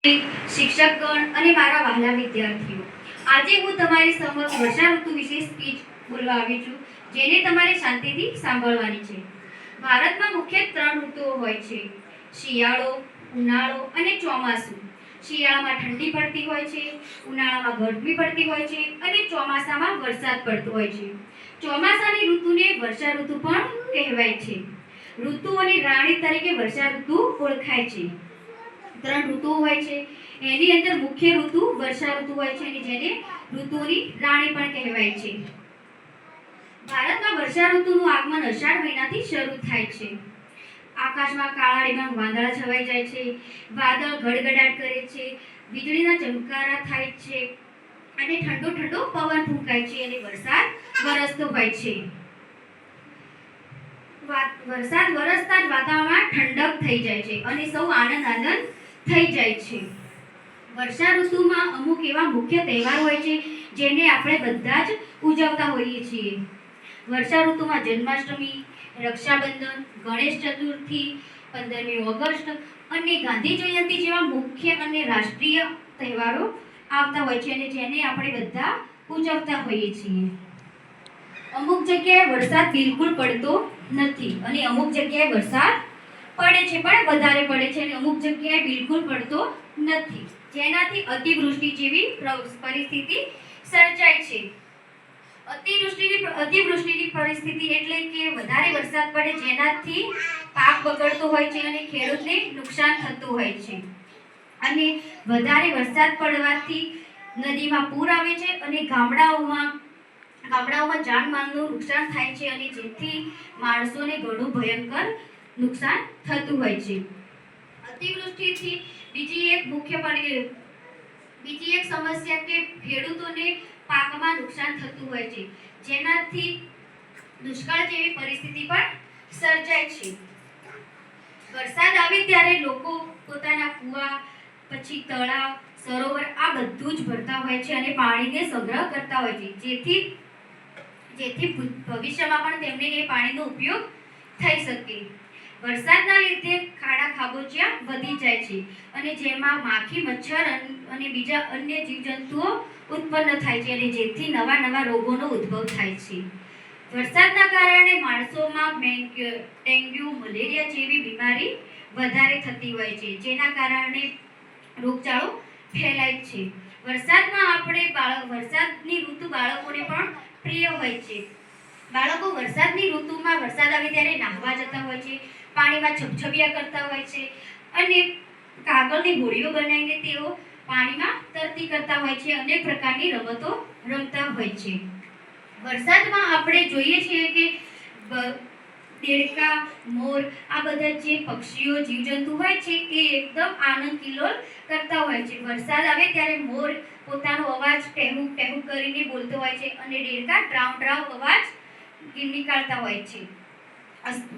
શિક્ષકગણ અને મારા વહાલા વિદ્યાર્થીઓ, આજે હું તમારી સમક્ષ વર્ષા ઋતુ વિશે સ્પીચ બોલવા આવી છું, જેને તમારે શાંતિથી સાંભળવાની છે. ભારતમાં મુખ્ય 3 ઋતુઓ હોય છે: શિયાળો, ઉનાળો અને ચોમાસું. શિયાળામાં ઠંડી પડતી હોય છે, ઉનાળામાં ગરમી પડતી હોય છે અને ચોમાસામાં વરસાદ પડતો હોય છે. ચોમાસાની ઋતુને વર્ષા ઋતુ પણ કહેવાય છે. ઋતુઓની રાણી તરીકે વર્ષા ઋતુ ઓળખાય છે. 3 ઋતુઓ હોય છે, એની અંદર મુખ્ય ઋતુ વર્ષા ઋતુ હોય છે અને જેને ઋતુઓની રાણી પણ કહેવાય છે. ભારતમાં વર્ષા ઋતુનું આગમન અષાઢ મહિનાથી શરૂ થાય છે. આકાશમાં કાળા ડિબાંગ વાદળા છવાઈ જાય છે, વાદળ ગડગડાટ કરે છે, વીજળીના ચમકારા થાય છે અને ઠંડો ઠંડો પવન ફૂંકાય છે અને વરસાદ વરસતો હોય છે. વરસાદ વરસતા જ વાતાવરણમાં ઠંડક થઈ જાય છે અને સૌ આનંદ થઈ જાય છે. વર્ષા ઋતુમાં અમુક એવા મુખ્ય તહેવાર હોય છે જેને આપણે બધા જ ઉજવતા હોઈએ છીએ. વર્ષા ઋતુમાં જન્માષ્ટમી, રક્ષાબંધન, ગણેશ ચતુર્થી, 15મી ઓગસ્ટ અને ગાંધી જયંતિ જેવા મુખ્ય અને રાષ્ટ્રીય તહેવારો આવતા હોય છે અને જેને આપણે બધા ઉજવતા હોઈએ છીએ. અમુક જગ્યાએ વરસાદ બિલકુલ પડતો નથી અને અમુક જગ્યાએ વરસાદ પડે છે પણ વધારે પડે છે અને અમુક જગ્યાએ બિલકુલ પડતો નથી, જેનાથી અતિવૃષ્ટિ જેવી પરિસ્થિતિ સર્જાય છે. અતિવૃષ્ટિની પરિસ્થિતિ એટલે કે વધારે વરસાદ પડે જેનાથી પાક બગડતો હોય છે અને ખેડૂતને નુકસાન થતું હોય છે. અને વધારે વરસાદ પડવાથી નદીમાં પૂર આવે છે અને ગામડાઓમાં જાનમાલનું નુકસાન થાય છે અને જેથી માણસોને ઘણું ભયંકર નુકસાન થતું હોય છે. અતિવૃષ્ટિથી બીજી એક સમસ્યા કે ખેડૂતોને પાકમાં નુકસાન થતું હોય છે, જેનાથી દુષ્કાળ જેવી પરિસ્થિતિ પણ સર્જાય છે. વરસાદ આવે ત્યારે લોકો પોતાના કૂવા, પછી તળાવ, સરોવર આ બધું જ ભરતા હોય છે અને પાણીને સંગ્રહ કરતા હોય છે, જેથી ભવિષ્યમાં પણ તેમને એ પાણીનો ઉપયોગ થઈ શકે. વરસાદના લીધે ખાડા ખાબોચિયા વધી જાય છે અને જેમાં માખી, મચ્છર અને બીજા અન્ય જીવજંતુઓ ઉત્પન્ન થાય છે અને જેથી નવા રોગોનો ઉદ્ભવ થાય છે. વરસાદના કારણે માણસોમાં ડેન્ગ્યુ, મલેરિયા જેવી બીમારી વધારે થતી હોય છે, જેના કારણે રોગચાળો ફેલાય છે. વરસાદની ઋતુ બાળકોને પણ પ્રિય હોય છે. બાળકો વરસાદની ઋતુમાં વરસાદ આવે ત્યારે નાહવા જતા હોય છે, પાણીમાં છબછબિયા કરતા હોય છે અને કાગળની હોડીઓ બનાવીને તેઓ પાણીમાં તરતી કરતા હોય છે, અનેક પ્રકારની રમતો રમતા હોય છે. વરસાદમાં આપણે જોઈએ છીએ કે દેડકા, મોર આ બધા જે પક્ષીઓ, જીવજંતુ હોય છે એ એકદમ આનંદ કિલ્લોલ કરતા હોય છે. વરસાદ આવે ત્યારે મોર પોતાનો અવાજ ટેહુ ટેહુ કરીને બોલતો હોય છે અને દેડકા ડ્રાઉ ડ્રાઉ અવાજ નીકાળતા હોય છે. અસ્તુ.